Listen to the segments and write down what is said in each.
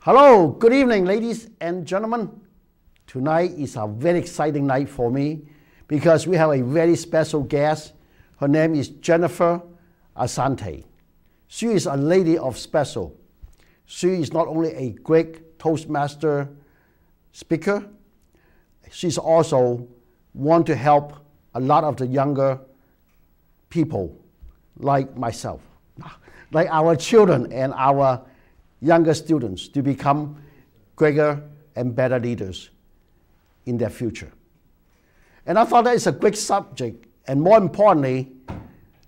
Hello, good evening, ladies and gentlemen. Tonight is a very exciting night for me because we have a very special guest. Her name is Jennifer Asante. She is a lady of special. She is not only a great Toastmaster speaker, she's also want to help a lot of the younger people like myself, like our children and our younger students to become greater and better leaders in their future. And I thought that is a great subject, and more importantly,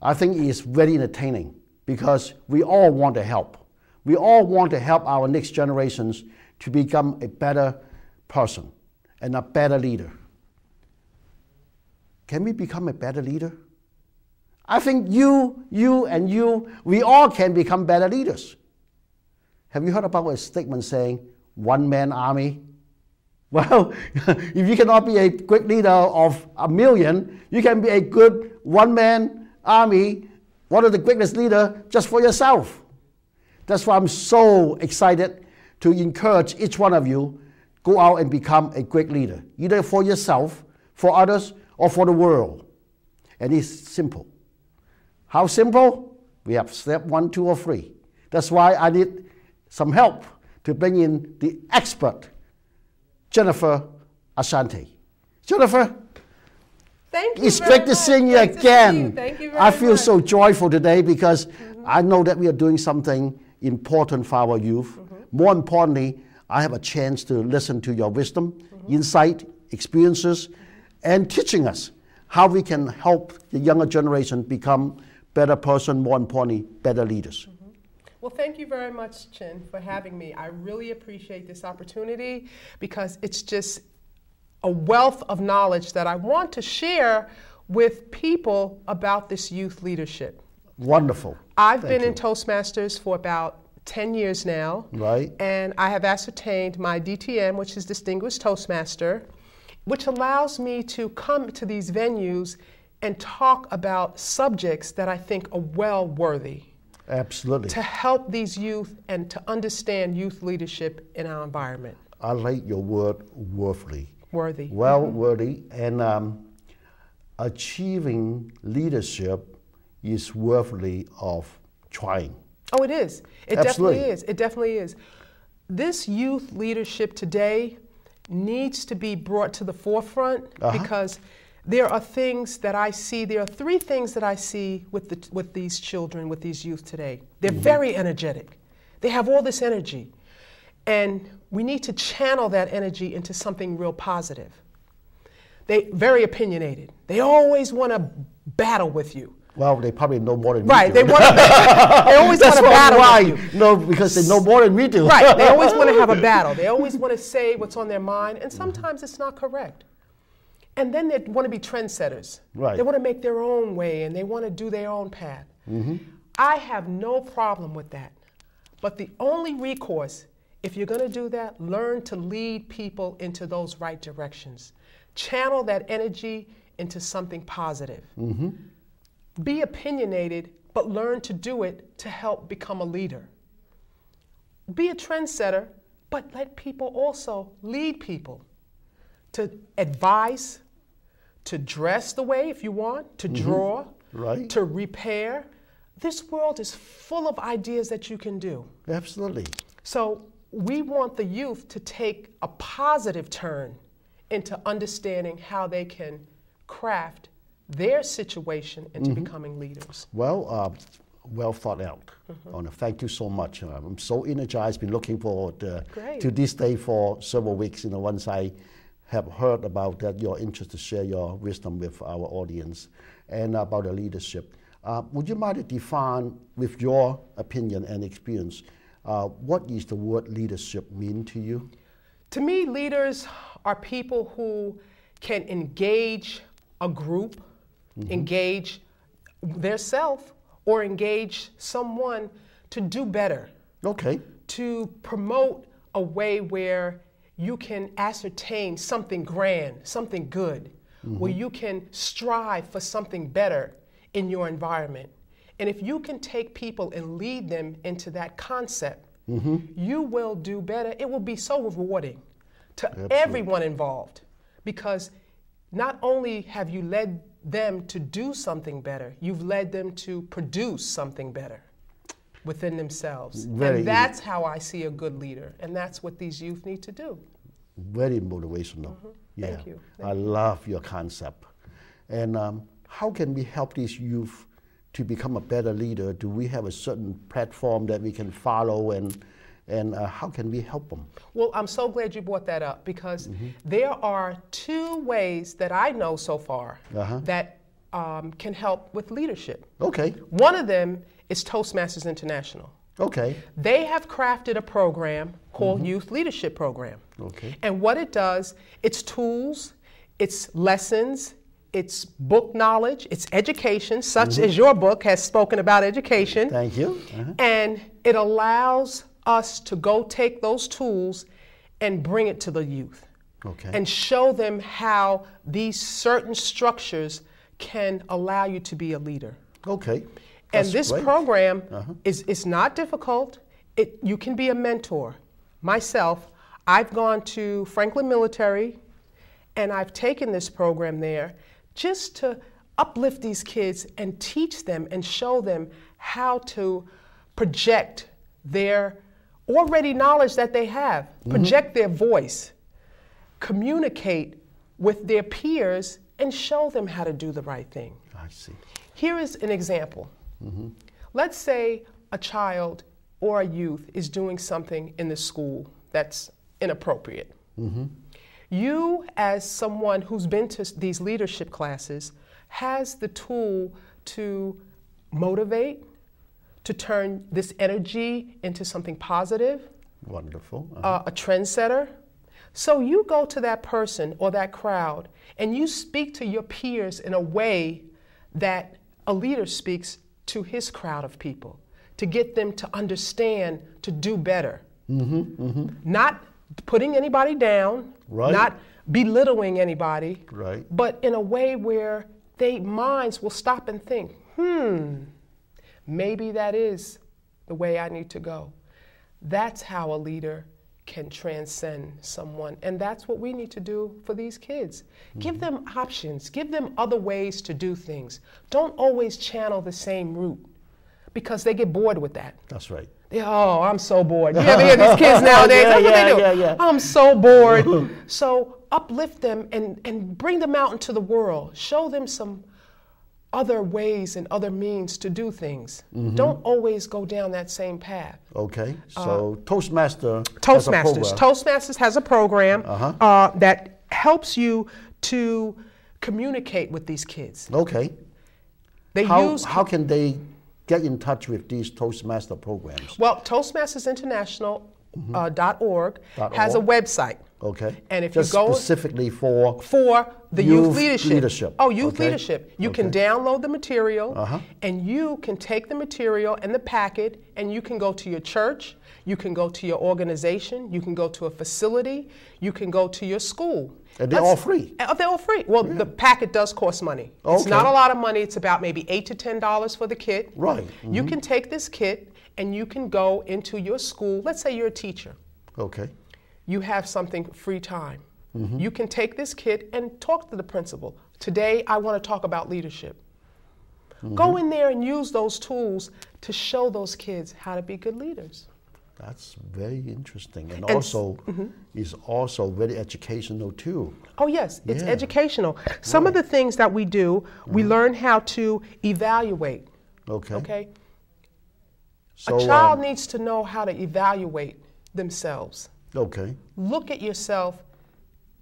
I think it is very entertaining because we all want to help. We all want to help our next generations to become a better person and a better leader. Can we become a better leader? I think you, we all can become better leaders. Have you heard about a statement saying, one-man army? Well, if you cannot be a great leader of 1,000,000, you can be a good one-man army, one of the greatest leaders just for yourself. That's why I'm so excited to encourage each one of you, go out and become a great leader, either for yourself, for others, or for the world. And it's simple. How simple? We have step 1, 2, or 3. That's why I need some help to bring in the expert, Jennifer Asante. Jennifer, thank you. It's great to see you again. Thank you very I feel much. so joyful today because I know that we are doing something important for our youth. More importantly, I have a chance to listen to your wisdom, insight, experiences, and teaching us how we can help the younger generation become better person, more importantly, better leaders. Well, thank you very much, Chin, for having me. I really appreciate this opportunity because it's just a wealth of knowledge that I want to share with people about this youth leadership. Wonderful. I've been in Toastmasters for about 10 years now. Right. And I have ascertained my DTM, which is Distinguished Toastmaster, which allows me to come to these venues and talk about subjects that I think are well worthy. Absolutely. To help these youth and to understand youth leadership in our environment. I like your word, worthy. Worthy. Well, worthy. And achieving leadership is worthy of trying. Oh, it is. It Absolutely. definitely is. It definitely is. This youth leadership today needs to be brought to the forefront because there are things that I see, there are 3 things that I see with these children, with these youth today. They're very energetic. They have all this energy. And we need to channel that energy into something real positive. They're very opinionated. They always want to battle with you. Well, they probably know more than right, we do. They always want to battle with you. No, because they know more than we do. Right, they always want to have a battle. They always want to say what's on their mind, and sometimes it's not correct. And then they want to be trendsetters. Right. They want to make their own way, and they want to do their own path. I have no problem with that. But the only recourse, if you're going to do that, learn to lead people into those right directions. Channel that energy into something positive. Be opinionated, but learn to do it to help become a leader. Be a trendsetter, but let people also lead people to advise, to dress the way if you want, to draw, to repair. This world is full of ideas that you can do. Absolutely. So we want the youth to take a positive turn into understanding how they can craft their situation into becoming leaders. Well, well thought out. Thank you so much. I'm so energized, been looking forward to this day for several weeks. Once I have heard about that, your interest to share your wisdom with our audience and about the leadership. Would you mind to define, with your opinion and experience, what is the word leadership mean to you? To me, leaders are people who can engage a group, engage their self, or engage someone to do better. Okay. To promote a way where you can ascertain something grand, something good, where you can strive for something better in your environment. And if you can take people and lead them into that concept, you will do better. It will be so rewarding to Absolutely. everyone involved, because not only have you led them to do something better, you've led them to produce something better within themselves. And that's how I see a good leader, and that's what these youth need to do. Very motivational. Yeah. Thank you. I love your concept. And how can we help these youth to become a better leader? Do we have a certain platform that we can follow, and how can we help them? Well, I'm so glad you brought that up, because there are two ways that I know so far that can help with leadership. Okay. One of them is Toastmasters International. Okay. They have crafted a program called Youth Leadership Program. Okay. And what it does, it's tools, it's lessons, it's book knowledge, it's education, such as your book has spoken about education. Thank you. And it allows us to go take those tools and bring it to the youth. Okay. And show them how these certain structures can allow you to be a leader. Okay. And That's this great. program is not difficult. You can be a mentor. Myself, I've gone to Franklin Military, and I've taken this program there just to uplift these kids and teach them and show them how to project their already knowledge that they have, project their voice, communicate with their peers, and show them how to do the right thing. I see. Here is an example. Let's say a child or a youth is doing something in the school that's inappropriate. You, as someone who's been to these leadership classes, has the tool to motivate, to turn this energy into something positive. Wonderful. A trendsetter. So you go to that person or that crowd and you speak to your peers in a way that a leader speaks to his crowd of people, to get them to understand, to do better. Not putting anybody down, not belittling anybody, but in a way where their minds will stop and think, maybe that is the way I need to go. That's how a leader can transcend someone. And that's what we need to do for these kids. Give them options. Give them other ways to do things. Don't always channel the same route, because they get bored with that. That's right. Oh, I'm so bored. You ever hear these kids nowadays? That's what they do. I'm so bored. So uplift them and bring them out into the world. Show them some other ways and other means to do things. Don't always go down that same path. Okay, so Toastmasters has a program that helps you to communicate with these kids. Okay. How can they get in touch with these Toastmaster programs? Well, ToastmastersInternational.org has a website. Okay. And if just you go specifically for the youth leadership. Oh, youth leadership. You can download the material, and you can take the material and the packet, and you can go to your church, you can go to your organization, you can go to a facility, you can go to your school. And they're all free. They're all free. Well, the packet does cost money. It's not a lot of money. It's about maybe $8 to $10 for the kit. Right. You can take this kit and you can go into your school. Let's say you're a teacher. Okay. You have something free time. You can take this kit and talk to the principal. Today, I want to talk about leadership. Go in there and use those tools to show those kids how to be good leaders. That's very interesting, and also is also very educational too. Oh yes, it's educational. Some of the things that we do, we learn how to evaluate. Okay. So, a child needs to know how to evaluate themselves. Okay. Look at yourself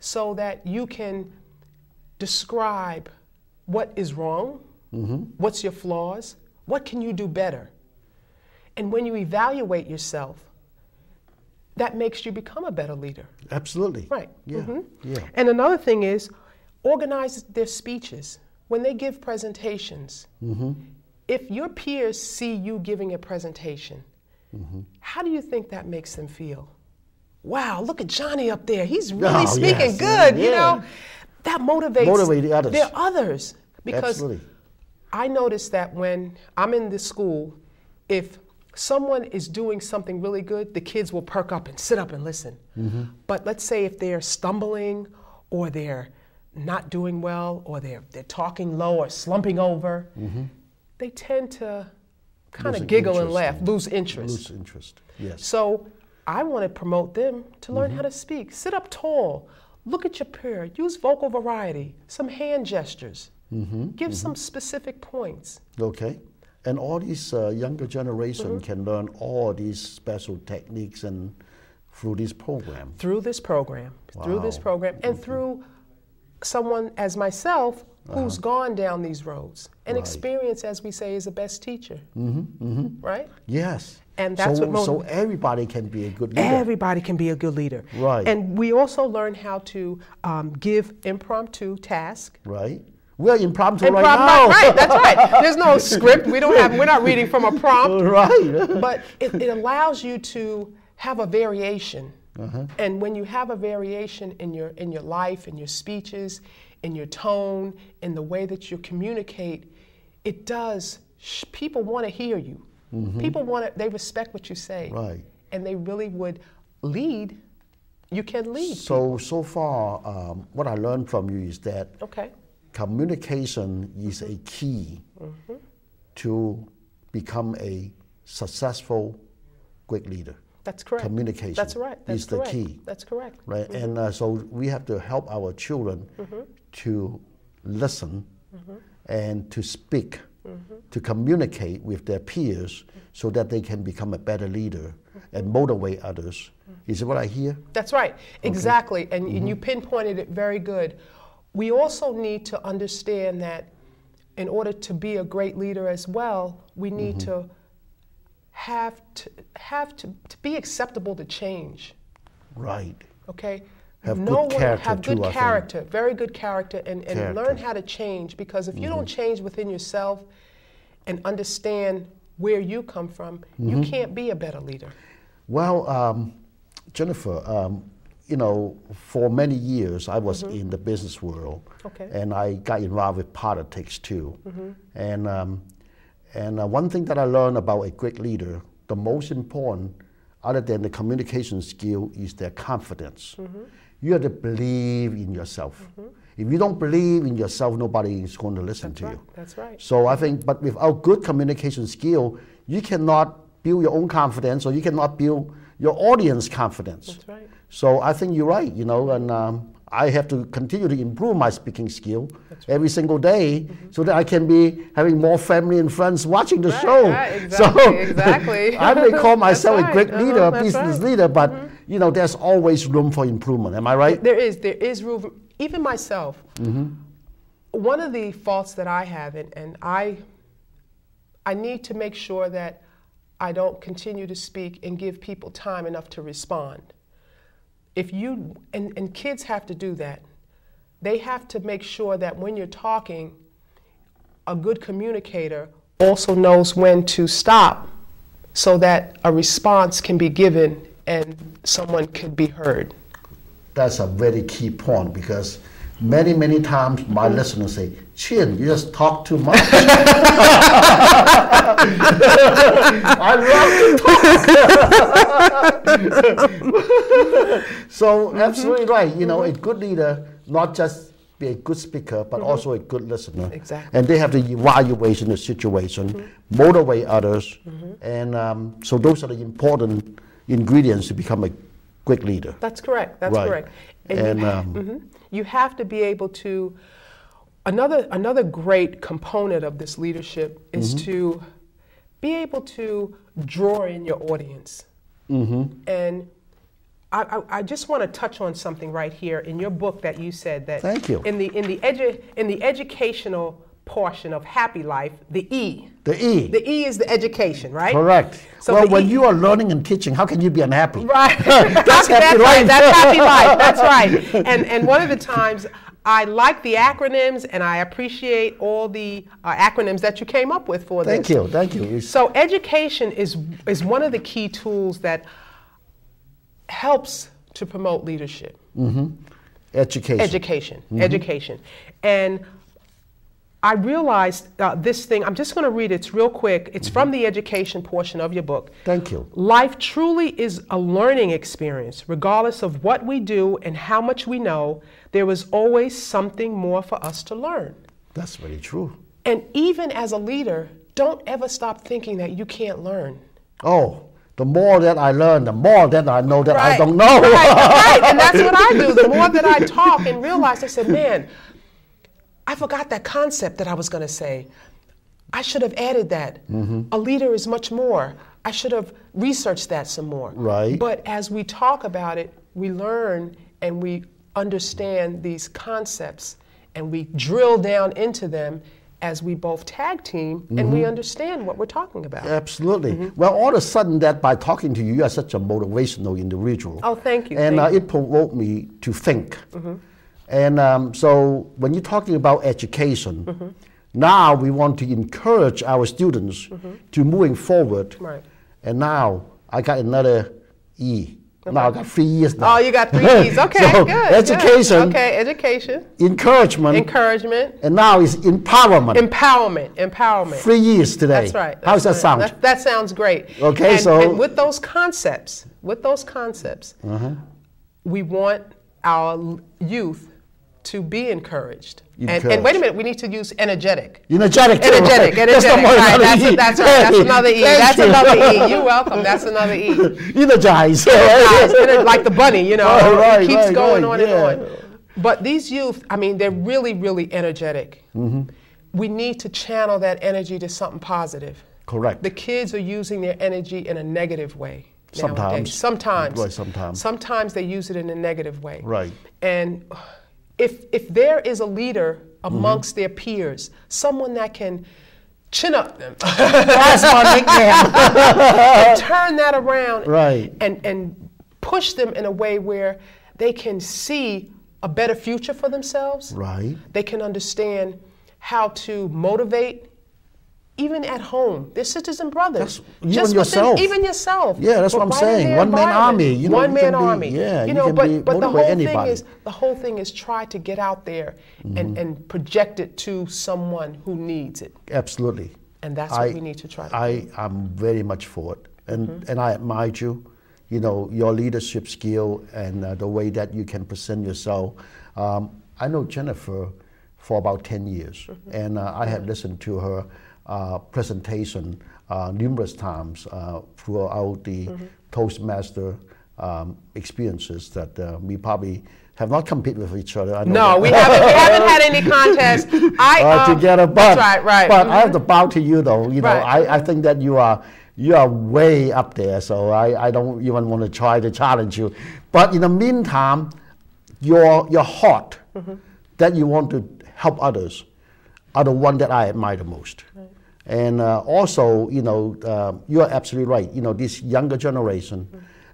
so that you can describe what is wrong, what's your flaws, what can you do better. And when you evaluate yourself, that makes you become a better leader. Absolutely. Right. Yeah. And another thing is, organize their speeches. When they give presentations, if your peers see you giving a presentation, how do you think that makes them feel? Wow, look at Johnny up there. He's really speaking good, you know. That motivates the others. There are others. Because Absolutely. I noticed that when I'm in the school, if someone is doing something really good, the kids will perk up and sit up and listen. But let's say if they're stumbling or they're not doing well or they're talking low or slumping over, they tend to kind of giggle and laugh, lose interest. Lose interest, yes. So I want to promote them to learn how to speak. Sit up tall, look at your peer, use vocal variety, some hand gestures, give some specific points. Okay. And all these younger generation can learn all these special techniques and through this program. Through this program, through this program, and through someone as myself who's gone down these roads. And experience, as we say, is the best teacher, right? Yes. And that's so everybody can be a good leader. Everybody can be a good leader. Right. And we also learn how to give impromptu tasks. Right. We're impromptu right now. Right, that's right. There's no script. We're not reading from a prompt. Right. But it allows you to have a variation. And when you have a variation in your life, in your speeches, in your tone, in the way that you communicate, it does. People want to hear you. People they respect what you say. Right. And they really would lead. You can lead. So far, what I learned from you is that communication is a key to become a successful, great leader. That's correct. Communication. That's right. That's is correct. the key. That's correct. Right. And so we have to help our children to listen and to speak, to communicate with their peers so that they can become a better leader and motivate others. Is it what I hear? That's right. Exactly. And you pinpointed it very good. We also need to understand that in order to be a great leader as well, we need to have to be acceptable to change. Right. Okay. Have good character. Have good too, character, very good character, and Character. learn how to change. Because if you don't change within yourself and understand where you come from, you can't be a better leader. Well, Jennifer, you know, for many years I was in the business world, and I got involved with politics too. And one thing that I learned about a great leader, the most important, other than the communication skill, is their confidence. You have to believe in yourself. If you don't believe in yourself, nobody is going to listen to you. That's right. So I think, but without good communication skill, you cannot build your own confidence, or you cannot build your audience confidence. That's right. So I think you're right, you know, and I have to continue to improve my speaking skill every single day so that I can be having more family and friends watching the show. Exactly. I may call myself a great leader, a that's business leader, but you know, there's always room for improvement. Am I right? There is room. Even myself, one of the faults that I have, and I need to make sure that I don't continue to speak and give people time enough to respond. If you, and kids have to do that, they have to make sure that when you're talking, a good communicator also knows when to stop so that a response can be given and someone can be heard. That's a very key point, because many, many times my listeners say, Chin, you just talk too much. I love to talk. So absolutely right. You know, a good leader, not just be a good speaker, but also a good listener. Exactly. And they have to evaluate the situation, motivate others. And so those are the important ingredients to become a great leader. That's correct. That's correct. And you have to be able to, another great component of this leadership is to be able to draw in your audience. And I just want to touch on something right here in your book that you said that Thank you. in the educational portion of Happy Life, the E. The E. The E is the education, right? Correct. So well, when E, you are learning and teaching, how can you be unhappy? Right. That's happy life. Right. That's Happy Life. That's right. And one of the times I like the acronyms, and I appreciate all the acronyms that you came up with for this. Thank you. Thank you. So education is one of the key tools that helps to promote leadership. Education. Education. Education. And I realized this thing. I'm just going to read it. It's real quick. It's from the education portion of your book. Thank you. Life truly is a learning experience. Regardless of what we do and how much we know, there is always something more for us to learn. That's very true. And even as a leader, don't ever stop thinking that you can't learn. Oh, the more that I learn, the more that I know that I don't know. Right, and that's what I do. The more that I talk and realize, I said, man, I forgot that concept that I was going to say. I should have added that. A leader is much more. I should have researched that some more. Right. But as we talk about it, we learn and we understand these concepts and we drill down into them as we both tag team and we understand what we're talking about. Absolutely. Well, all of a sudden that by talking to you, you are such a motivational individual. Oh, thank you. And it provoked me to think. And so when you're talking about education, now we want to encourage our students to moving forward. Right. And now I got another E. Now I got 3 years now. Oh, you got 3 E's. Okay, so good. Education. Good. Okay, education. Encouragement. Encouragement. And now it's empowerment. Empowerment. 3 years today. That's right. How does that sound? That sounds great. Okay, and with those concepts, we want our youth to be encouraged. And wait a minute, we need to use energetic. Energetic. Energetic. Right. That's right. That's another E. That's you. another E. You're welcome. That's another E. Energize. Like the bunny, you know. Right, it keeps going on and on. But these youth, I mean, they're really, really energetic. We need to channel that energy to something positive. Correct. The kids are using their energy in a negative way. Sometimes. Sometimes they use it in a negative way. Right. And if there is a leader amongst their peers, someone that can chin up them, that's my nickname, turn that around, right, and push them in a way where they can see a better future for themselves. Right. They can understand how to motivate. Even at home, their sisters and brothers. Even yourself. Even yourself. Yeah, that's what I'm saying. One-man army. One-man army. Yeah, you know, but the whole thing is try to get out there and project it to someone who needs it. Absolutely. And that's what we need to try to do. I'm very much for it. And I admire you, you know, your leadership skill and the way that you can present yourself. I know Jennifer for about 10 years, and I have listened to her presentation numerous times throughout the Toastmaster experiences that we probably have not competed with each other. No, we haven't had any contest together. But, that's right. But I have to bow to you, though. You know, right. I think that you are way up there. So I don't even want to try to challenge you. But in the meantime, your heart that you want to help others are the one that I admire the most. Right. And also, you know, you are absolutely right. You know, this younger generation,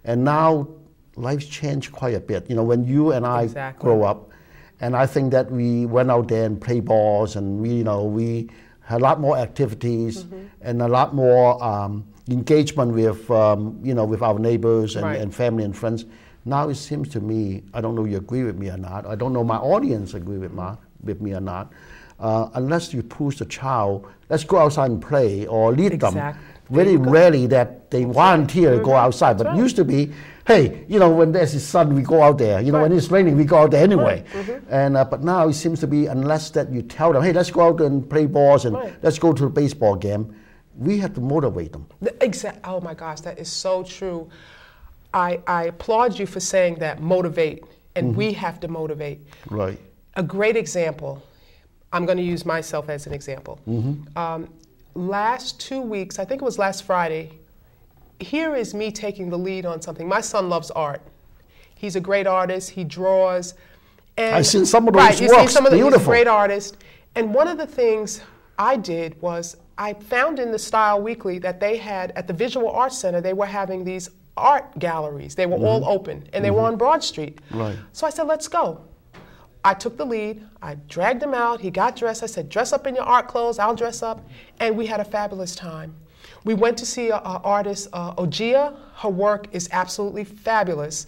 and now life's changed quite a bit. You know, when you and I grow up, and I think that we went out there and play balls, and we had a lot more activities and a lot more engagement with with our neighbors and family and friends. Now it seems to me, I don't know if you agree with me or not. I don't know my audience agree with me or not. Unless you push the child, let's go outside and play or lead them. Very rarely that they volunteer to go outside. But it used to be, hey, you know, when there's the sun, we go out there. You know, when it's raining, we go out there anyway. And but now it seems to be, unless that you tell them, hey, let's go out and play balls and let's go to a baseball game, we have to motivate them. Oh my gosh, that is so true. I applaud you for saying that, motivate, and we have to motivate. Right. A great example. I'm going to use myself as an example. Last 2 weeks, I think it was last Friday, here is me taking the lead on something. My son loves art. He's a great artist. He draws. And I've seen some of those works. Beautiful. He's a great artist. And one of the things I did was I found in the Style Weekly that they had, at the Visual Arts Center, they were having these art galleries. They were all open, and they were on Broad Street. Right. So I said, let's go. I took the lead, I dragged him out, he got dressed, I said, dress up in your art clothes, I'll dress up, and we had a fabulous time. We went to see an artist, Ojia, her work is absolutely fabulous,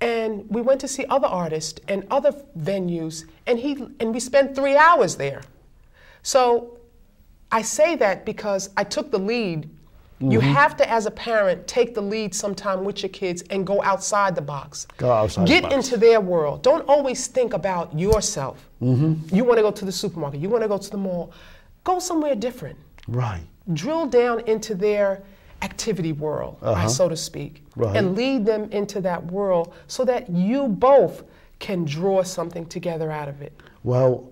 and we went to see other artists and other venues, and we spent 3 hours there. So I say that because I took the lead. You have to, as a parent, take the lead sometime with your kids and go outside the box. Go outside Get the box. into their world. Don't always think about yourself. You want to go to the supermarket. You want to go to the mall. Go somewhere different. Right. Drill down into their activity world, right, so to speak, and lead them into that world so that you both can draw something together out of it. Well,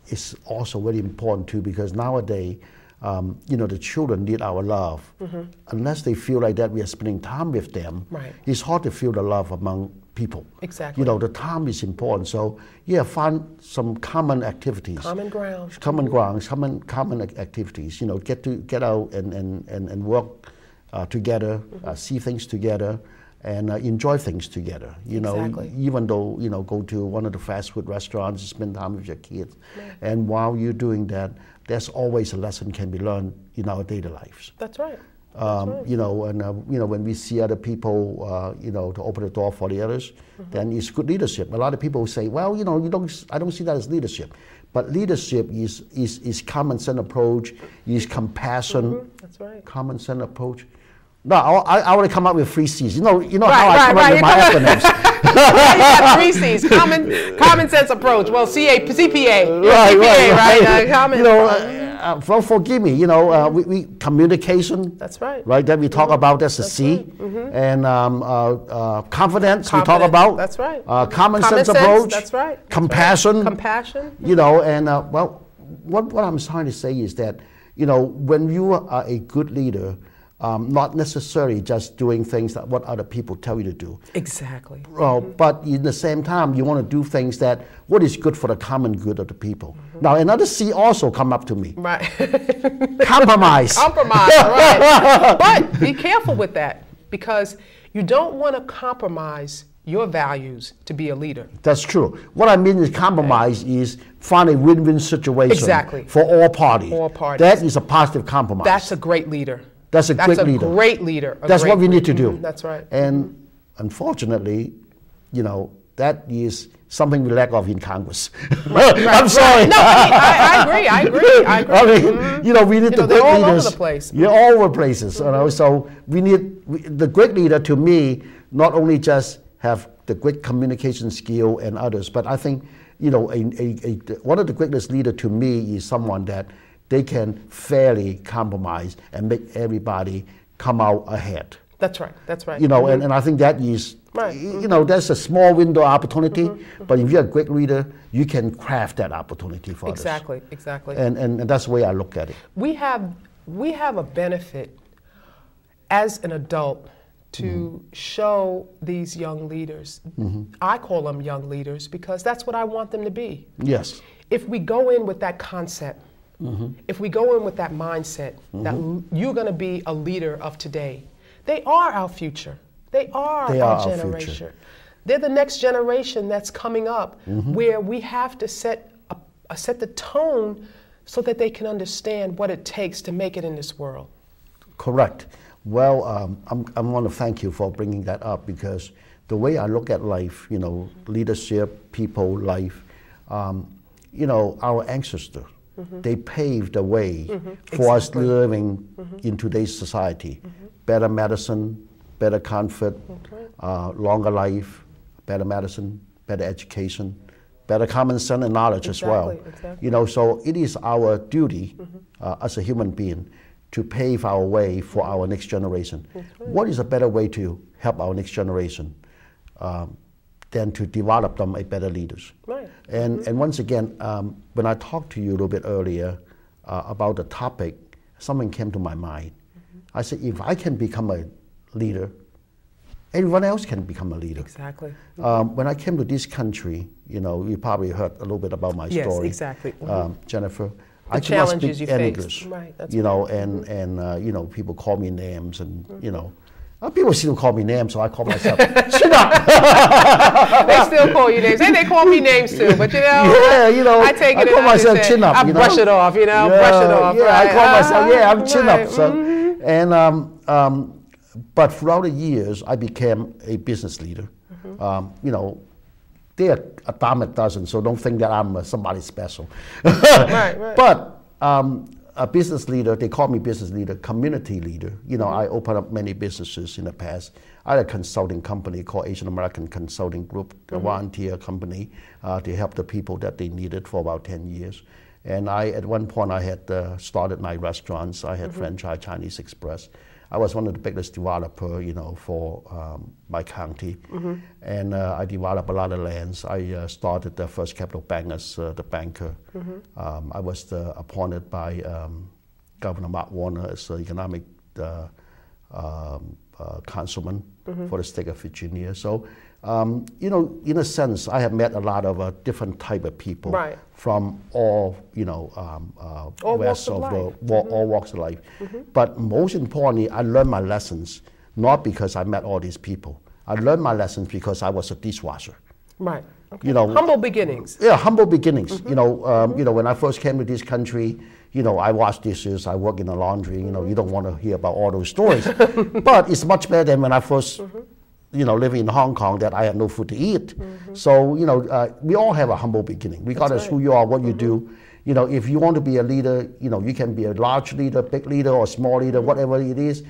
it's also very important too, because nowadays, you know, the children need our love. Unless they feel like that we are spending time with them, it's hard to feel the love among people. Exactly. You know, the time is important. So yeah, find some common activities. Common ground. Common grounds, common activities. You know, get out and work together, see things together, and enjoy things together. You know, even though, you know, go to one of the fast food restaurants, spend time with your kids, and while you're doing that, there's always a lesson can be learned in our daily lives. That's right. You know, and you know, when we see other people, you know, to open the door for the others, then it's good leadership. A lot of people say, well, you know, I don't see that as leadership. But leadership is common sense approach, is compassion. That's right. Common sense approach. No, I want to come up with 3 C's. You know how I come up with my acronyms. You got 3 C's. Common sense approach. Well, CPA. Right. You know, well, forgive me. You know, we communication. That's right. Right. That we talk about. That's a C. And confidence. We talk about. That's right. Common sense approach. That's right. Compassion. Compassion. You know, and well, what I'm trying to say is that, you know, when you are a good leader, not necessarily just doing things that what other people tell you to do. Exactly. But in the same time, you want to do things that what is good for the common good of the people. Now, another C also come up to me. Right. Compromise. Compromise, right. But be careful with that, because you don't want to compromise your values to be a leader. That's true. What I mean is compromise is find a win-win situation for all parties. All parties. That is a positive compromise. That's a great leader. That's a great leader. Great leader. That's what we need to do. That's right. And unfortunately, you know, that is something we lack of in Congress. I'm sorry. No, I agree. I mean, you know, we need the great leaders. They're all over the place. Yeah, all over places. You know, so we need the great leader. To me, not only just have the great communication skill and others, but I think, you know, one of the greatest leader to me is someone that they can fairly compromise and make everybody come out ahead. That's right. That's right. You know, and I think that is, you know, that's a small window opportunity. But if you're a great leader, you can craft that opportunity for others. Exactly. And that's the way I look at it. We have a benefit as an adult to show these young leaders. I call them young leaders because that's what I want them to be. Yes. If we go in with that concept, if we go in with that mindset that you're going to be a leader of today, they are our future. They are our generation. They're the next generation that's coming up, where we have to set the tone so that they can understand what it takes to make it in this world. Correct. Well, I want to thank you for bringing that up, because the way I look at life, you know, leadership, people, life, you know, our ancestors, they paved the way for us living in today's society. Better medicine, better comfort, longer life, better medicine, better education, better common sense and knowledge as well. You know, so it is our duty as a human being to pave our way for our next generation. What is a better way to help our next generation than to develop them as better leaders? And once again, when I talked to you a little bit earlier about the topic, something came to my mind. I said, if I can become a leader, everyone else can become a leader. Exactly. When I came to this country, you know, you probably heard a little bit about my story. Yes, exactly. Jennifer, the I cannot speak you English. Right, that's you know, and you know, people call me names, and you know, people still call me names, so I call myself chin up. They still call you names, and they call me names too. But you know, yeah, you know, I take it. I call myself chin up. I brush it off, you know, brush it off. Yeah, right? I call myself, I'm chin up. So, and but throughout the years, I became a business leader. You know, they're a dime a dozen, so don't think that I'm somebody special. But a business leader, they call me business leader, community leader. You know, I opened up many businesses in the past. I had a consulting company called Asian American Consulting Group, a volunteer company to help the people that they needed for about 10 years. And at one point, I had started my restaurants. I had franchise Chinese Express. I was one of the biggest developer, you know, for my county. And I developed a lot of lands. I started the First Capital Bank as the banker. I was appointed by Governor Mark Warner as the economic councilman for the state of Virginia. So, you know, in a sense, I have met a lot of different type of people from all, you know, all walks of life. But most importantly, I learned my lessons, not because I met all these people. I learned my lessons because I was a dishwasher. Right. Okay. You know, humble beginnings. Yeah, humble beginnings. You know, when I first came to this country, you know, I wash dishes, I work in the laundry. You know, you don't want to hear about all those stories. But it's much better than when I first, you know, living in Hong Kong, that I had no food to eat. So, you know, we all have a humble beginning, regardless who you are, what you do. You know, if you want to be a leader, you know, you can be a large leader, big leader, or small leader, whatever it is.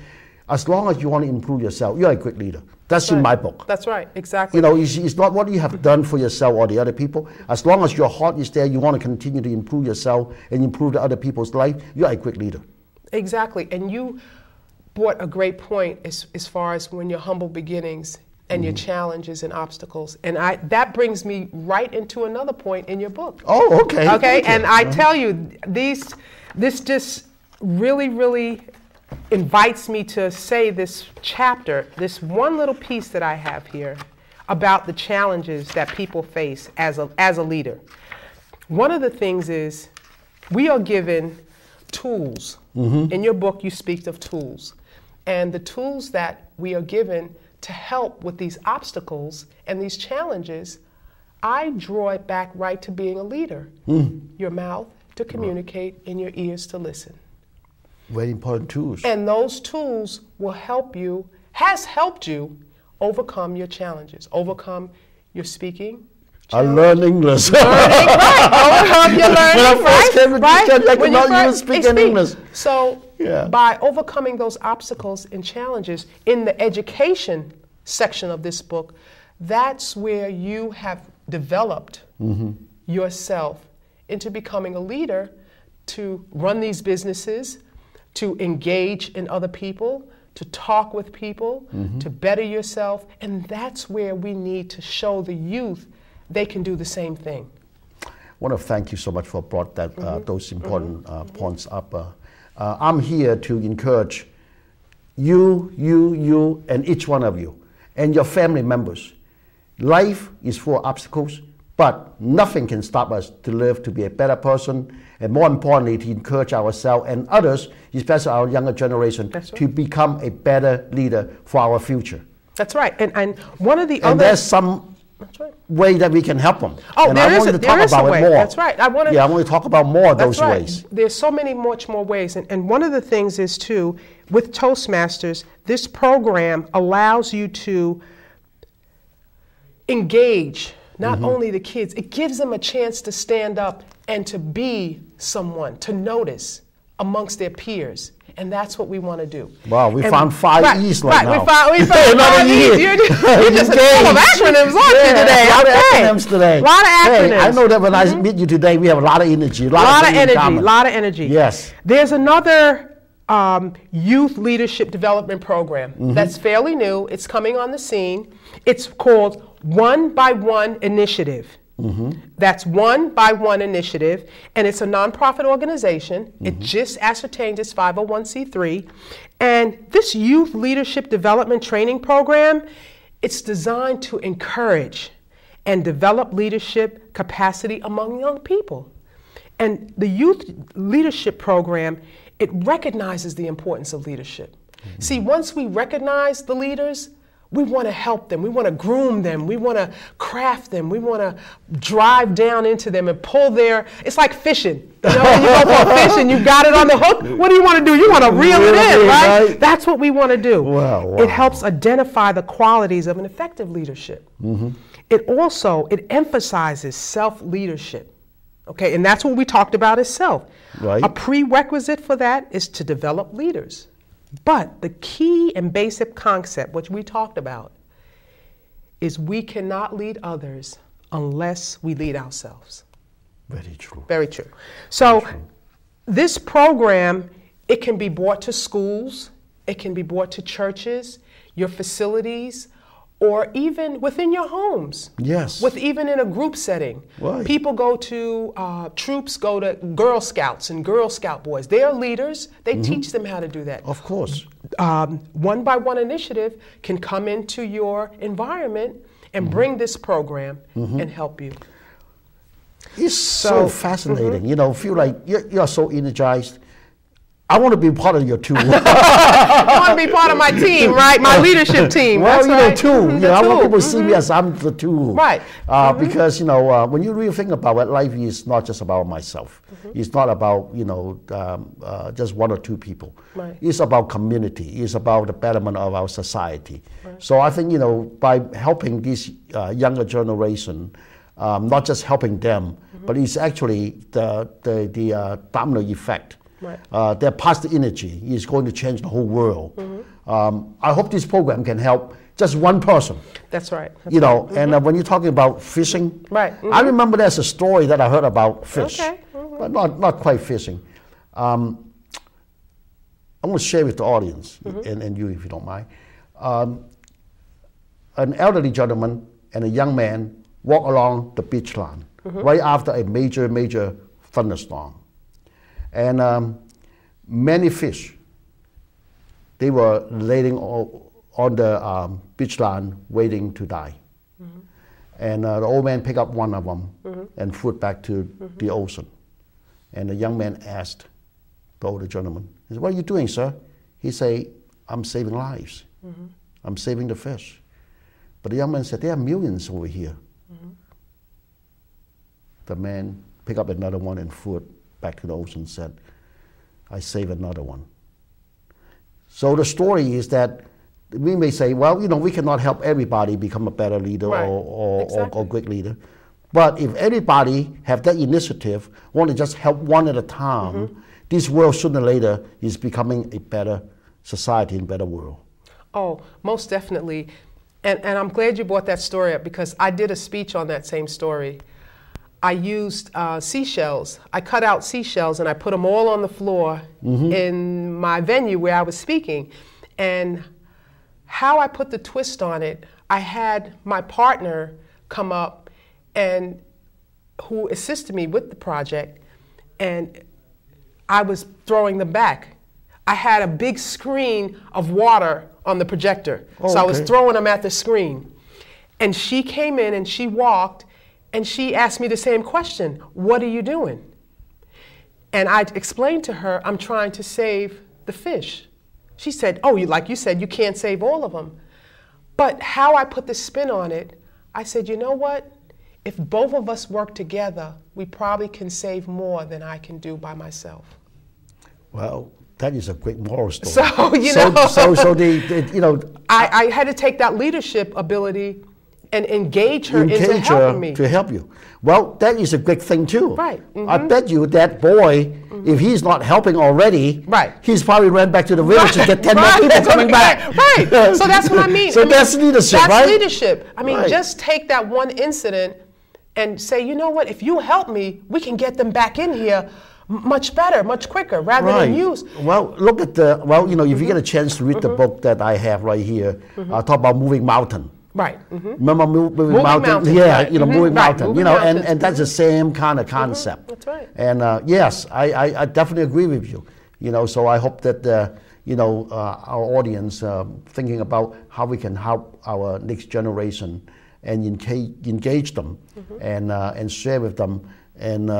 As long as you want to improve yourself, you're a great leader. That's in my book. That's right, exactly. You know, it's not what you have done for yourself or the other people. As long as your heart is there, you want to continue to improve yourself and improve the other people's life, you're a great leader. Exactly, and you brought a great point as far as when your humble beginnings and your challenges and obstacles. And that brings me right into another point in your book. Oh, okay. Okay, and I tell you, this just really, really invites me to say this chapter, this one little piece that I have here about the challenges that people face as a leader. One of the things is we are given tools. In your book, you speak of tools. And the tools that we are given to help with these obstacles and these challenges, I draw it back right to being a leader. Your mouth to communicate and your ears to listen. Very important tools. And those tools will help you, has helped you overcome your challenges, overcome your speaking. I learned English. Learning, overcome your learning, I could not even speak in English. So by overcoming those obstacles and challenges in the education section of this book, that's where you have developed yourself into becoming a leader to run these businesses, to engage in other people, to talk with people, to better yourself. And that's where we need to show the youth they can do the same thing. I want to thank you so much for brought that those important points up. I'm here to encourage you, and each one of you, and your family members. Life is full of obstacles, but nothing can stop us to live, to be a better person, and more importantly, to encourage ourselves and others, especially our younger generation, to become a better leader for our future. That's right. And one of the other... And there's some way that we can help them. Oh, and there I is want a, to talk about it more. That's right. I want to talk about more of those ways. There's so many much more ways. And one of the things is, too, with Toastmasters, this program allows you to engage not only the kids, it gives them a chance to stand up and to be someone, to notice amongst their peers. And that's what we want to do. Wow, we found 5 E's right now. We found 5 E's. You're just full of acronyms, aren't you, today? A lot of acronyms today. A lot of acronyms. Hey, I know that when I meet you today, we have a lot of energy. A lot of energy. Yes. There's another youth leadership development program that's fairly new. It's coming on the scene. It's called One by One Initiative. That's One by One Initiative, and it's a nonprofit organization. It just ascertained its 501c3, and this youth leadership development training program, it's designed to encourage and develop leadership capacity among young people. And the youth leadership program, it recognizes the importance of leadership. See, once we recognize the leaders, we want to help them. We want to groom them. We want to craft them. We want to drive down into them and pull their, it's like fishing. You know, when you go for a fish and you got it on the hook, what do you want to do? You want to reel it in, right? That's what we want to do. Wow. It helps identify the qualities of an effective leadership. It emphasizes self-leadership. Okay, and that's what we talked about as self. Right. A prerequisite for that is to develop leaders. But the key and basic concept, which we talked about, is we cannot lead others unless we lead ourselves. Very true. Very true. So this program, it can be brought to schools, it can be brought to churches, your facilities, or even within your homes. Yes. Even in a group setting. Right. People go to, troops go to Girl Scouts and Girl Scout boys. They are leaders. They teach them how to do that. Of course. One by One initiative can come into your environment and bring this program and help you. It's so fascinating. You know, feel like you're so energized. I want to be part of your tool. You want to be part of my team, right? My leadership team. Well, That's you right. know, tool. You know, I want people to see me as I'm the tool. Right. Because, you know, when you really think about it, life is not just about myself. It's not about, you know, just one or two people. Right. It's about community. It's about the betterment of our society. Right. So I think, you know, by helping this younger generation, not just helping them, but it's actually the domino effect. Right. Their positive energy is going to change the whole world. I hope this program can help just one person. That's right. You know, and when you're talking about fishing, right. I remember there's a story that I heard about fish, but not quite fishing. I'm going to share with the audience and you, if you don't mind. An elderly gentleman and a young man walk along the beach line right after a major thunderstorm. And many fish, they were laying on the beach line waiting to die. And the old man picked up one of them and threw it back to the ocean. And the young man asked the older gentleman, he said, "What are you doing, sir?" He said, "I'm saving lives. I'm saving the fish." But the young man said, "There are millions over here." The man picked up another one and threw it back to the ocean and said, "I save another one." So the story is that we may say, well, you know, we cannot help everybody become a better leader or great leader. But if everybody have that initiative, want to just help one at a time, this world sooner or later is becoming a better society and better world. Oh, most definitely. And I'm glad you brought that story up because I did a speech on that same story. I used seashells. I cut out seashells and I put them all on the floor in my venue where I was speaking. And how I put the twist on it, I had my partner come up and who assisted me with the project, and I was throwing them back. I had a big screen of water on the projector, so I was throwing them at the screen. And she came in and she walked and she asked me the same question, "What are you doing?" And I explained to her, "I'm trying to save the fish." She said, "Oh, like you said, you can't save all of them." But how I put the spin on it, I said, "You know what? If both of us work together, we probably can save more than I can do by myself." Well, that is a great moral story. So, you know. I had to take that leadership ability and engage her into helping me. To help you. Well, that is a great thing too. Right. I bet you that boy, if he's not helping already, he's probably ran back to the village to get 10 more people coming back. Right. So that's what I mean. So that's leadership, right? That's leadership. I mean, just take that one incident and say, you know what, if you help me, we can get them back in here much better, much quicker, rather than use. Well, look at the, you know, if you get a chance to read the book that I have right here, I talk about moving mountain. Right. Remember moving mountain? Yeah, you know, moving mountain. You know, and that's the same kind of concept. That's right. And yes, I definitely agree with you. You know, so I hope that you know our audience thinking about how we can help our next generation and engage them and share with them and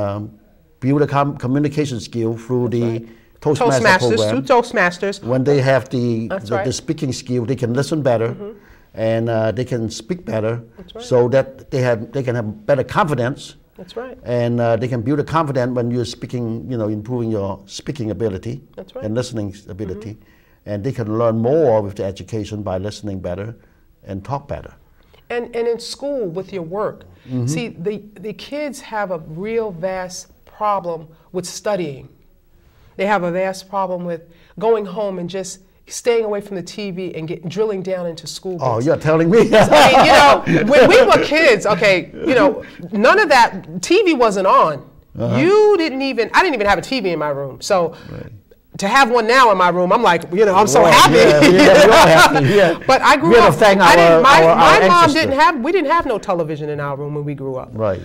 build a communication skill through the Toastmasters program. Through Toastmasters. When they have the speaking skill, they can listen better. And they can speak better, so that they can have better confidence. That's right. And they can build a confidence when you're speaking, you know, improving your speaking ability and listening ability. And they can learn more with the education by listening better and talk better. and in school with your work. See, the kids have a real vast problem with studying. They have a vast problem with going home and just staying away from the TV and drilling down into school books. Oh, you're telling me? I mean, when we were kids, okay, none of that, TV wasn't on. I didn't even have a TV in my room. So to have one now in my room, I'm like, I'm so happy. You're happy. Yeah. But I grew up, my mom we didn't have no television in our room when we grew up. Right.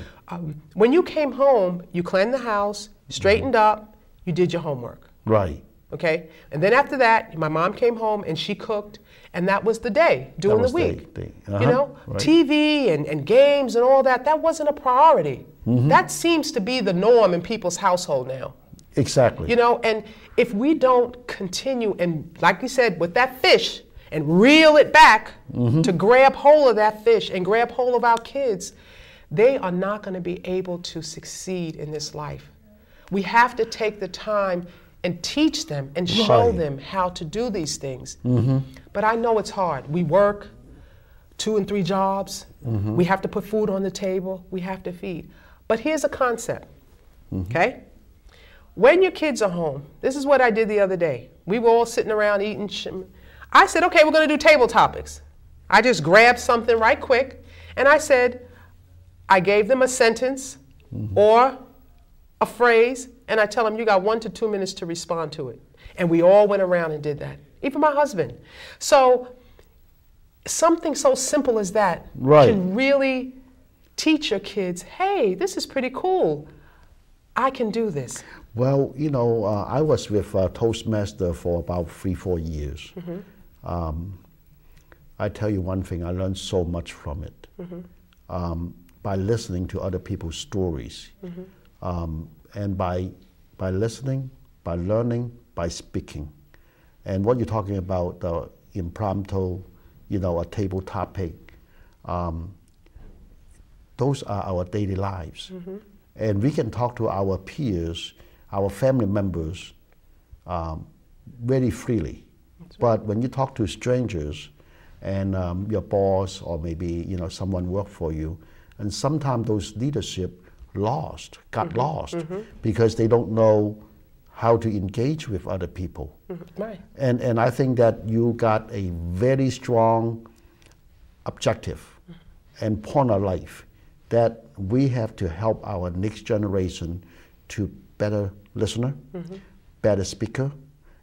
When you came home, you cleaned the house, straightened up, you did your homework. Right. Okay? And then after that, my mom came home and she cooked, and that was the day during the week. Right. TV and games and all that, that wasn't a priority. That seems to be the norm in people's household now. Exactly. And if we don't continue, and like you said, with that fish, and reel it back to grab hold of that fish and grab hold of our kids, they are not going to be able to succeed in this life. We have to take the time and teach them and show them how to do these things. But I know it's hard. We work 2 and 3 jobs. We have to put food on the table. We have to feed. But here's a concept, okay? When your kids are home, this is what I did the other day. We were all sitting around eating. I said, okay, we're going to do table topics. I just grabbed something right quick, and I said, I gave them a sentence or a phrase, and I tell them, you got 1 to 2 minutes to respond to it. And we all went around and did that, even my husband. So something so simple as that can really teach your kids, hey, this is pretty cool. I can do this. Well, I was with Toastmaster for about 3-4 years. I tell you one thing, I learned so much from it by listening to other people's stories. And by listening, by learning, by speaking. And what you're talking about, the impromptu, a table topic, those are our daily lives. And we can talk to our peers, our family members, very freely. But when you talk to strangers and your boss or maybe someone work for you, and sometimes those leadership got lost because they don't know how to engage with other people. And I think that you got a very strong objective and point of life that we have to help our next generation to better listener, better speaker,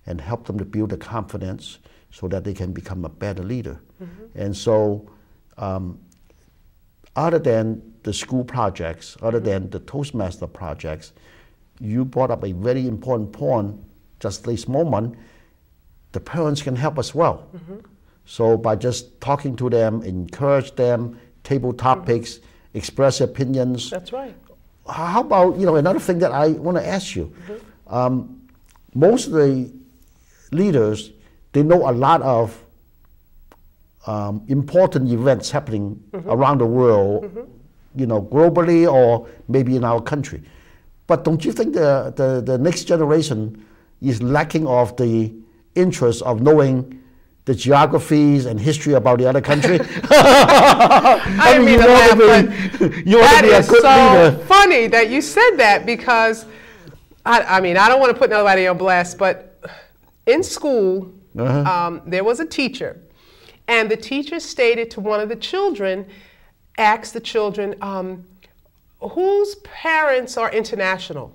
and help them to build the confidence so that they can become a better leader. And so other than the school projects, other than the Toastmaster projects, you brought up a very important point just this moment. The parents can help as well. So by just talking to them, encourage them, table topics, express opinions. That's right. How about, another thing that I want to ask you. Most of the leaders, they know a lot of important events happening around the world, globally or maybe in our country. But don't you think the next generation is lacking of the interest of knowing the geographies and history about the other country? I mean, that is so funny that you said that, because I don't want to put nobody on blast, but in school, there was a teacher, and the teacher stated to one of the children, asked the children, whose parents are international?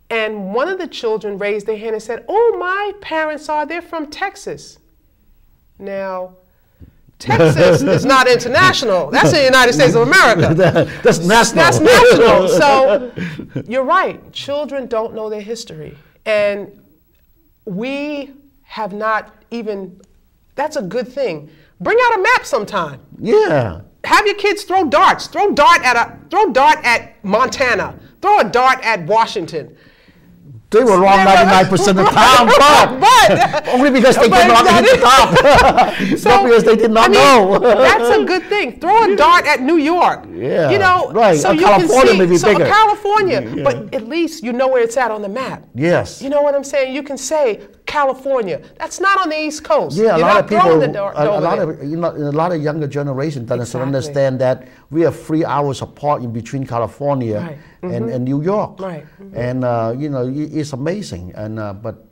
And one of the children raised their hand and said, oh, my parents they're from Texas. Now, Texas is not international. That's the United States of America. That's national. That's national. So you're right. Children don't know their history. And we have not even, that's a good thing. Bring out a map sometime. Yeah. Have your kids throw darts. Throw dart at Montana. Throw a dart at Washington. They were wrong 99% of the time, but only because they did not hit the top. So, not because they did not know. That's a good thing. Throw a dart at New York. Yeah, right. So you California can see, may be bigger. California, but at least you know where it's at on the map. Yes. You know what I'm saying? You can say, California. That's not on the East Coast. Yeah, You're a lot of people, a a lot of younger generation doesn't understand that we are 3 hours apart in between California and New York. Right. And you know, it's amazing. And but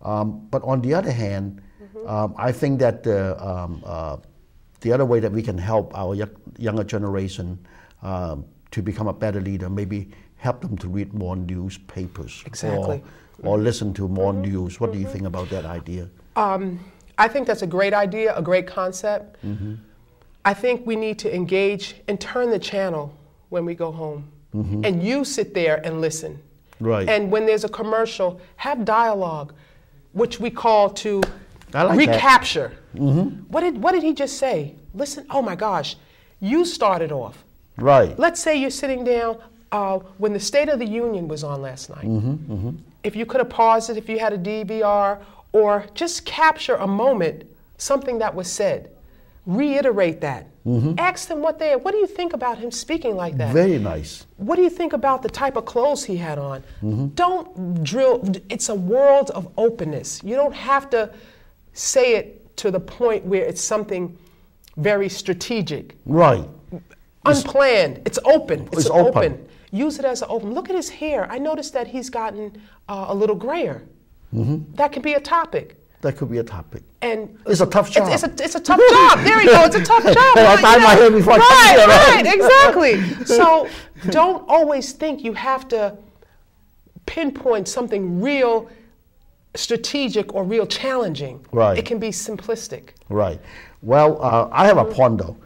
on the other hand, I think that the other way that we can help our younger generation to become a better leader, maybe help them to read more newspapers. Exactly. Or listen to more news. What do you think about that idea? I think that's a great idea, a great concept. I think we need to engage and turn the channel when we go home. And you sit there and listen. Right. And when there's a commercial, have dialogue, which we call to recapture. What did he just say? Listen, oh my gosh, you started off. Right. Let's say you're sitting down when the State of the Union was on last night. If you could have paused it, if you had a DVR, or just capture a moment, something that was said, reiterate that. Ask them what do you think about him speaking like that? Very nice. What do you think about the type of clothes he had on? Don't drill, it's a world of openness. You don't have to say it to the point where it's something very strategic. Right. Unplanned. It's open. It's open. Use it as an open. Look at his hair. I noticed that he's gotten a little grayer. That could be a topic. That could be a topic. And it's a tough job. It's a tough job. There we go. It's a tough job. I dye my hair before I come here, right, exactly. So don't always think you have to pinpoint something real strategic or real challenging. Right. It can be simplistic. Right. Well, I have a point though.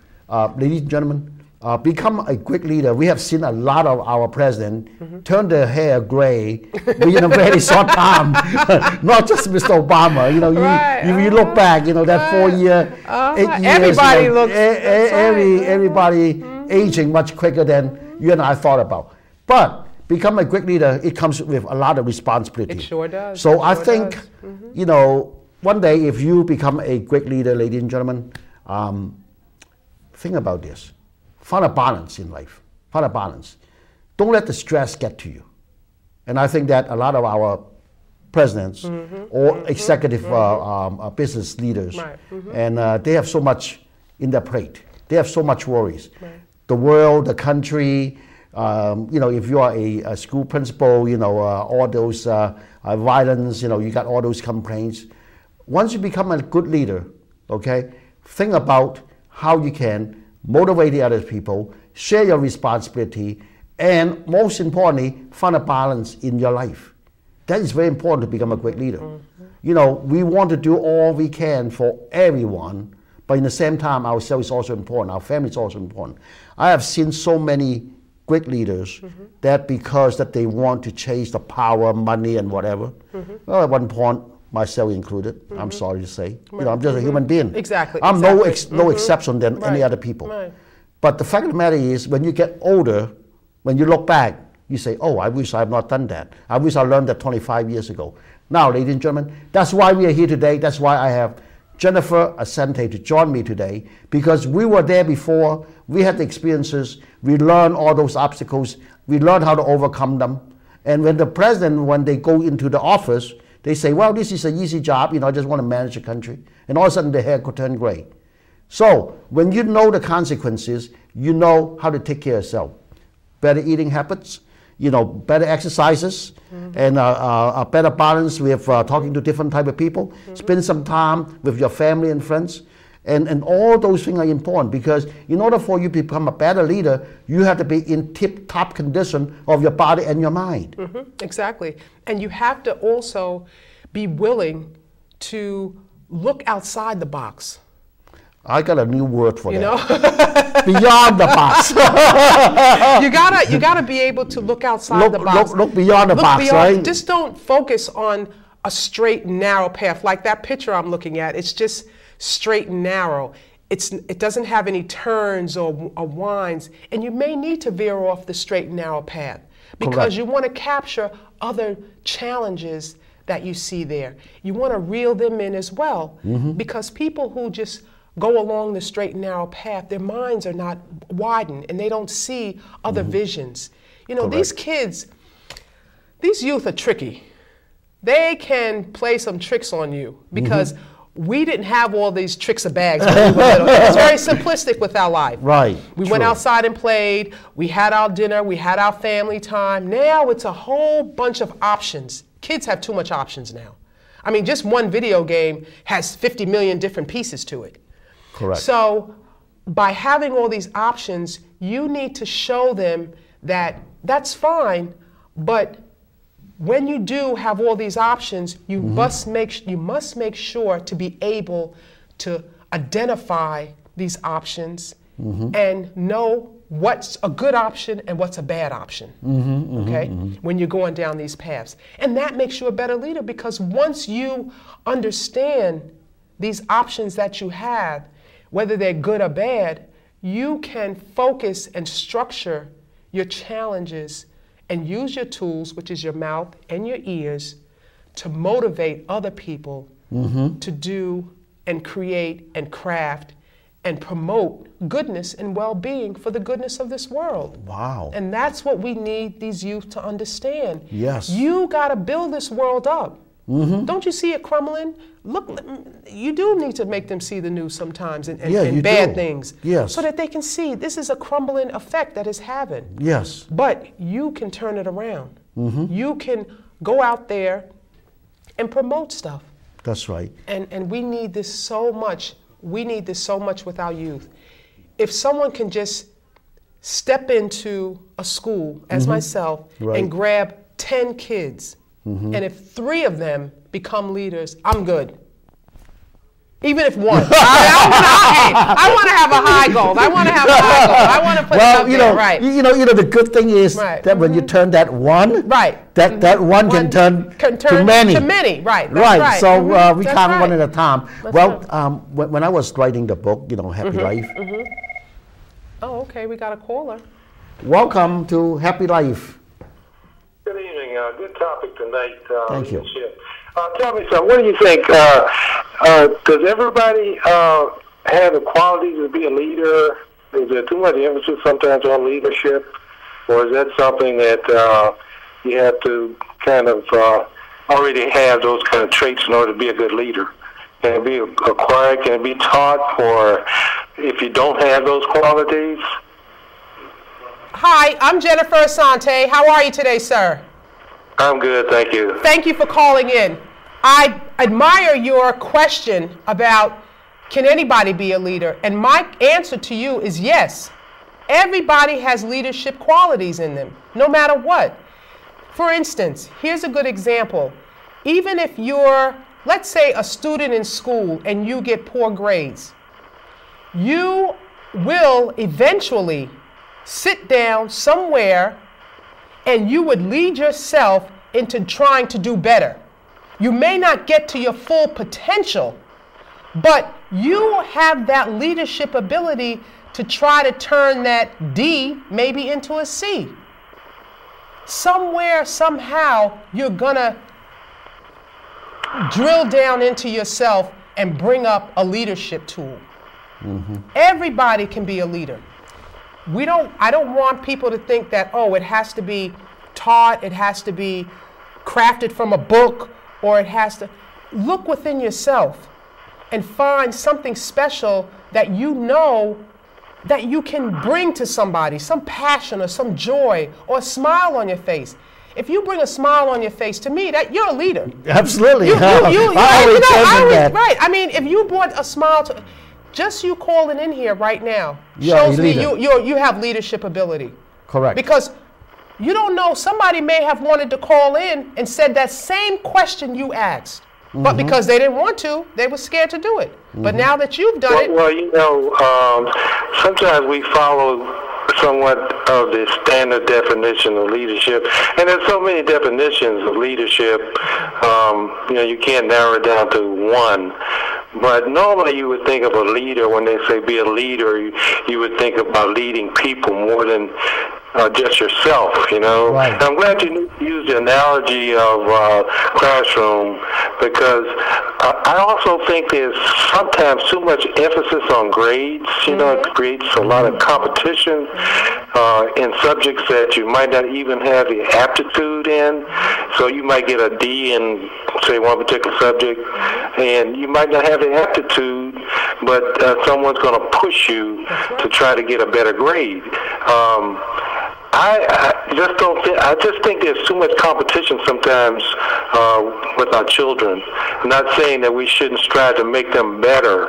Ladies and gentlemen, become a great leader. We have seen a lot of our president turn their hair gray within a very short time. Not just Mr. Obama. You know, you look back. You know that 4 year, 8 years. Everybody you know, looks. Everybody aging much quicker than you and I thought about. But become a great leader, it comes with a lot of responsibility. It sure does. So I think, you know, one day if you become a great leader, ladies and gentlemen, think about this. Find a balance in life. Find a balance. Don't let the stress get to you. And I think that a lot of our presidents or executive business leaders, and they have so much in their plate. They have so much worries. The world, the country, you know, if you are a school principal, you know, all those violence, you know, you got all those complaints. Once you become a good leader, okay, think about how you can motivate the other people, share your responsibility, and most importantly, find a balance in your life. That is very important to become a great leader. You know, we want to do all we can for everyone, but in the same time, ourselves is also important, our family is also important. I have seen so many great leaders that because that they want to chase the power, money, and whatever. Well, at one point, myself included, I'm sorry to say. You know, I'm just a human being. Exactly. I'm no exception than any other people. But the fact of the matter is, when you get older, when you look back, you say, oh, I wish I had not done that. I wish I learned that 25 years ago. Now, ladies and gentlemen, that's why we are here today. That's why I have Jennifer Asante to join me today, because we were there before. We had the experiences. We learned all those obstacles. We learned how to overcome them. And when the president, when they go into the office, they say, well, this is an easy job, you know, I just want to manage the country. And all of a sudden, the hair could turn gray. So, when you know the consequences, you know how to take care of yourself. Better eating habits, you know, better exercises, and a better balance with talking to different type of people. Spend some time with your family and friends. And all those things are important, because in order for you to become a better leader, you have to be in tip-top condition of your body and your mind. Exactly. And you have to also be willing to look outside the box. I got a new word for that. You know? Beyond the box. you gotta be able to look outside the box. Look beyond the box, right? Just don't focus on a straight and narrow path. Like that picture I'm looking at, it's just straight and narrow. It doesn't have any turns or winds, and you may need to veer off the straight and narrow path, because you want to capture other challenges that you see there. You want to reel them in as well, because people who just go along the straight and narrow path, their minds are not widened and they don't see other visions. You know, these kids, these youth are tricky. they can play some tricks on you because we didn't have all these tricks of bags when we were little. It was very simplistic with our life. Right. We went outside and played. We had our dinner. We had our family time. Now it's a whole bunch of options. Kids have too much options now. I mean, just one video game has 50 million different pieces to it. Correct. So by having all these options, you need to show them that that's fine, but when you do have all these options, you must make sure to be able to identify these options and know what's a good option and what's a bad option. When you're going down these paths, and that makes you a better leader, because once you understand these options that you have, whether they're good or bad, you can focus and structure your challenges and use your tools, which is your mouth and your ears, to motivate other people to do and create and craft and promote goodness and well-being for the goodness of this world. Wow. And that's what we need these youth to understand. Yes. You got to build this world up. Don't you see it crumbling? Look, you do need to make them see the news sometimes and bad things. Yes. So that they can see this is a crumbling effect that it's having. Yes. But you can turn it around. You can go out there and promote stuff. That's right. And we need this so much. We need this so much with our youth. If someone can just step into a school, as myself, and grab 10 kids, and if 3 of them become leaders, I'm good. Even if one. I want to have a high goal. I want to have a high goal. I want to put it up there, right. You know, the good thing is that when you turn that one, that one can turn to many. To many, right. Right. So we count one at a time. When I was writing the book, you know, Happy Life. Oh, okay. We got a caller. Welcome to Happy Life. Good evening. Good topic tonight. Thank you. Tell me something. What do you think? Does everybody have the qualities to be a leader? Is there too much emphasis sometimes on leadership? Or is that something that you have to kind of already have those kind of traits in order to be a good leader? Can it be acquired? Can it be taught? Or if you don't have those qualities? Hi, I'm Jennifer Asante. How are you today, sir? I'm good, thank you. Thank you for calling in. I admire your question about can anybody be a leader? And my answer to you is yes. Everybody has leadership qualities in them, no matter what. For instance, here's a good example. Even if you're, let's say, a student in school and you get poor grades, you will eventually sit down somewhere and you would lead yourself into trying to do better. You may not get to your full potential, but you have that leadership ability to try to turn that D maybe into a C. Somewhere, somehow, you're gonna drill down into yourself and bring up a leadership tool. Everybody can be a leader. I don't want people to think that, oh, it has to be taught, it has to be crafted from a book, or it has to. Look within yourself and find something special that you know that you can bring to somebody, some passion or some joy or a smile on your face. If you bring a smile on your face, to me, that you're a leader. Absolutely. Right. I mean, if you brought a smile to, just you calling in here right now shows me you have leadership ability. Correct. Because you don't know, somebody may have wanted to call in and said that same question you asked. But because they didn't want to, they were scared to do it. But now that you've done it. Well, you know, sometimes we follow somewhat of the standard definition of leadership. And there's so many definitions of leadership, you know, you can't narrow it down to one. But normally you would think of a leader, when they say be a leader, you would think about leading people more than just yourself, you know. Right. And I'm glad you used the analogy of classroom, because I also think there's sometimes too much emphasis on grades. You know, it creates a lot of competition in subjects that you might not even have the aptitude in. So you might get a D in, say, one particular subject, and you might not have the aptitude, but someone's going to push you to try to get a better grade. I just think there's too much competition sometimes with our children. I'm not saying that we shouldn't strive to make them better,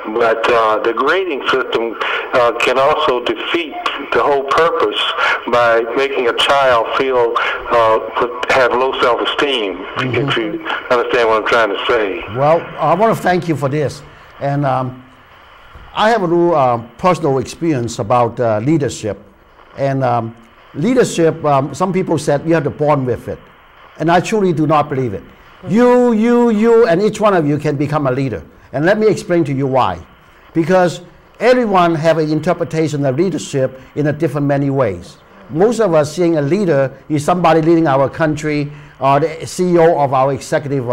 but the grading system can also defeat the whole purpose by making a child feel have low self-esteem. If you understand what I'm trying to say. Well, I want to thank you for this, and I have a little personal experience about leadership, and leadership, some people said you have to born with it, and I truly do not believe it. You, and each one of you can become a leader, and let me explain to you why. Because everyone have an interpretation of leadership in a different many ways. Most of us seeing a leader is somebody leading our country, or the CEO of our executive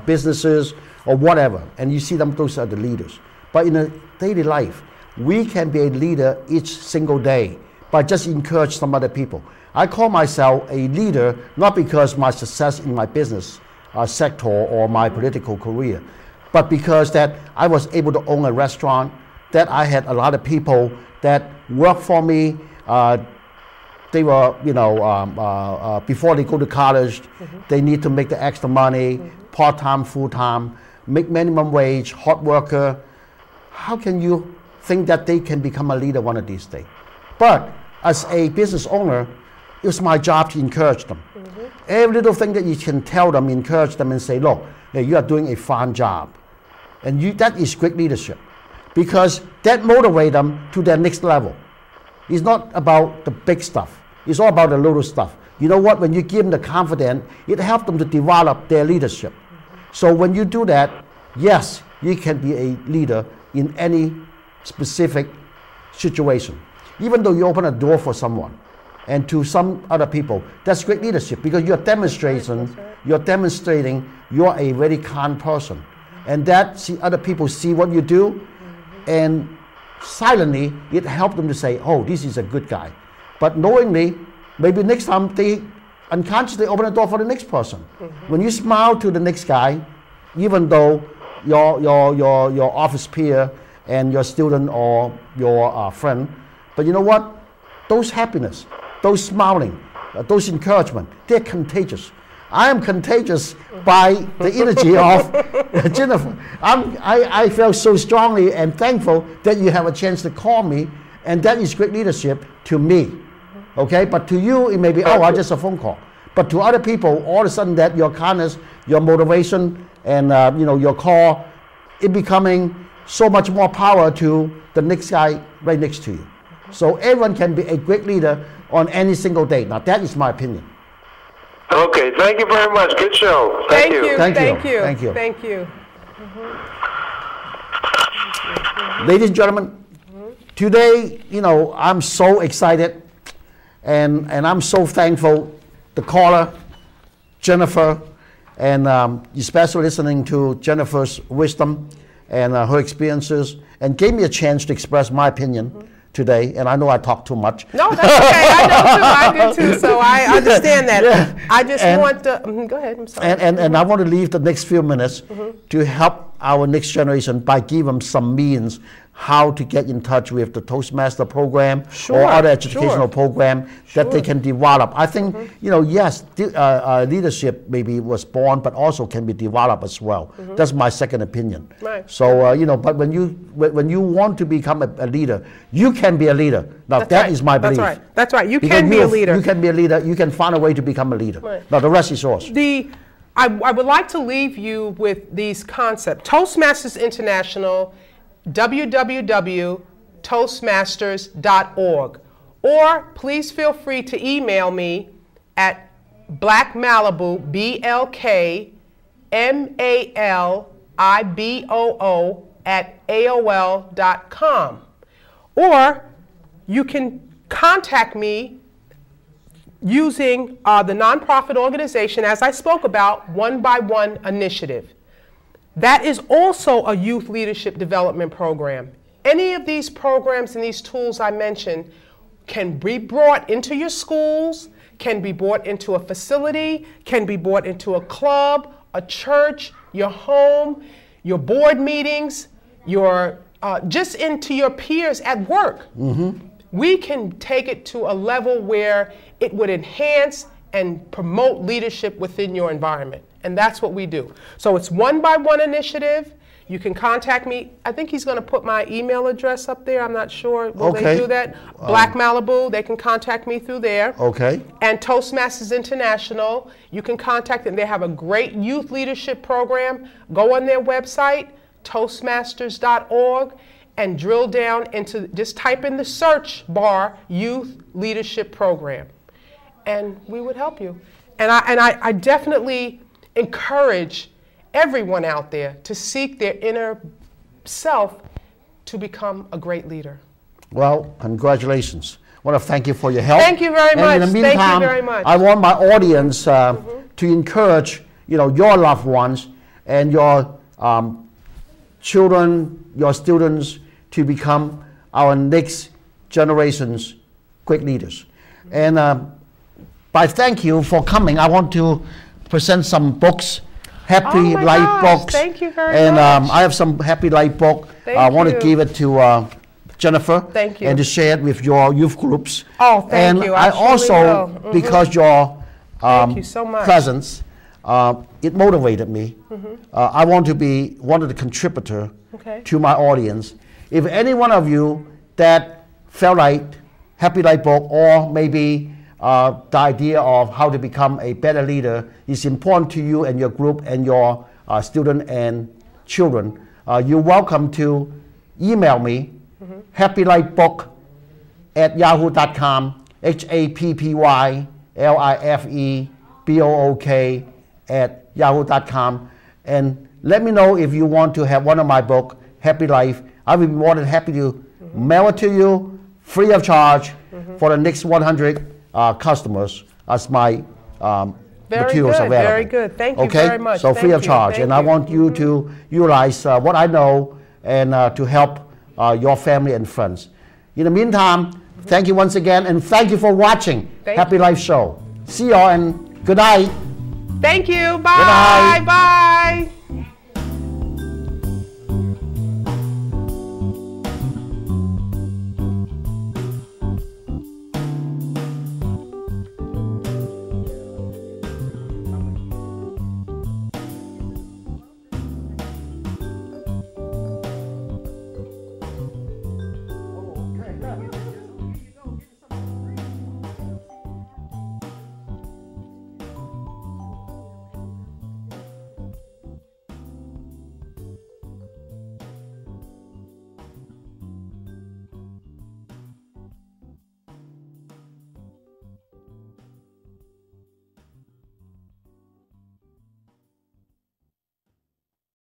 businesses, or whatever, and you see them, those are the leaders. But in a daily life, we can be a leader each single day, but just encourage some other people. I call myself a leader not because my success in my business sector or my political career, but because that I was able to own a restaurant, that I had a lot of people that work for me. They were, you know, before they go to college, they need to make the extra money, part-time, full-time, make minimum wage, hard worker. How can you think that they can become a leader one of these days? But as a business owner, it's my job to encourage them. Every little thing that you can tell them, encourage them and say, look, you are doing a fine job. And that is great leadership, because that motivates them to their next level. It's not about the big stuff. It's all about the little stuff. You know what? When you give them the confidence, it helps them to develop their leadership. So when you do that, yes, you can be a leader in any specific situation. Even though you open a door for someone and to some other people, that's great leadership, because you're demonstrating you're a very kind person. And that other people see what you do, and silently it helps them to say, oh, this is a good guy. But knowingly, maybe next time they unconsciously open the door for the next person. When you smile to the next guy, even though your office peer and your student or your friend, but you know what? Those happiness, those smiling, those encouragement, they're contagious. I am contagious by the energy of Jennifer. I feel so strongly and thankful that you have a chance to call me, and that is great leadership to me. Okay, but to you it may be, oh, I just a phone call. But to other people, all of a sudden that your kindness, your motivation, and your call, it becoming so much more power to the next guy right next to you. So everyone can be a great leader on any single day. Now that is my opinion. Okay, thank you very much. Good show. Thank you. Thank you. Thank you. Thank you. Ladies and gentlemen, today, I'm so excited, and I'm so thankful. The caller, Jennifer, and especially listening to Jennifer's wisdom and her experiences, and gave me a chance to express my opinion today. And I know I talk too much. No, that's okay. I do too. So I understand that. Yeah. I just want to go ahead. I'm sorry. And I want to leave the next few minutes to help our next generation by giving them some means how to get in touch with the Toastmaster program or other educational program that they can develop. I think, yes, leadership maybe was born, but also can be developed as well. That's my second opinion. Right. So, but when you want to become a leader, you can be a leader. Now, that is my belief. That's right. That's right. You can be a leader. You can be a leader. You can find a way to become a leader. Right. Now, the rest is yours. I would like to leave you with these concepts. Toastmasters International, www.toastmasters.org, or please feel free to email me at blkmaliboo, blkmaliboo @AOL.com, or you can contact me using the nonprofit organization, as I spoke about, One by One initiative. That is also a youth leadership development program. Any of these programs and these tools I mentioned can be brought into your schools, can be brought into a facility, can be brought into a club, a church, your home, your board meetings, your just into your peers at work. We can take it to a level where it would enhance and promote leadership within your environment. And that's what we do. So it's One by One initiative. You can contact me. I think he's going to put my email address up there. I'm not sure. Will they do that? Black Malibu, they can contact me through there. Okay. And Toastmasters International, you can contact them. They have a great youth leadership program. Go on their website, toastmasters.org, and drill down into, just type in the search bar, Youth Leadership Program. And we would help you. And I definitely encourage everyone out there to seek their inner self to become a great leader. Well, congratulations. I want to thank you for your help. Thank you very much. And in the meantime, thank you very much. I want my audience to encourage, your loved ones and your children, your students, to become our next generation's great leaders. And by thank you for coming, I want to present some books, Happy Life books. Thank you very much. And I have some Happy Life book. I want to give it to Jennifer. Thank you. And to share it with your youth groups. Oh, thank you. I also, because your thank you so much. presence, it motivated me. I want to be one of the contributors to my audience. If any one of you that felt like Happy Life book, or maybe the idea of how to become a better leader is important to you and your group and your students and children, you're welcome to email me, happylifebook@yahoo.com, happylifebook@yahoo.com, and let me know if you want to have one of my books, Happy Life. I will be more than happy to mail it to you free of charge for the next 100 customers as my materials available. Very good. Thank you very much. So free of charge. And I want you to utilize what I know and to help your family and friends. In the meantime, thank you once again, and thank you for watching Happy Life Show. See y'all and good night. Thank you. Bye. Good night. Bye.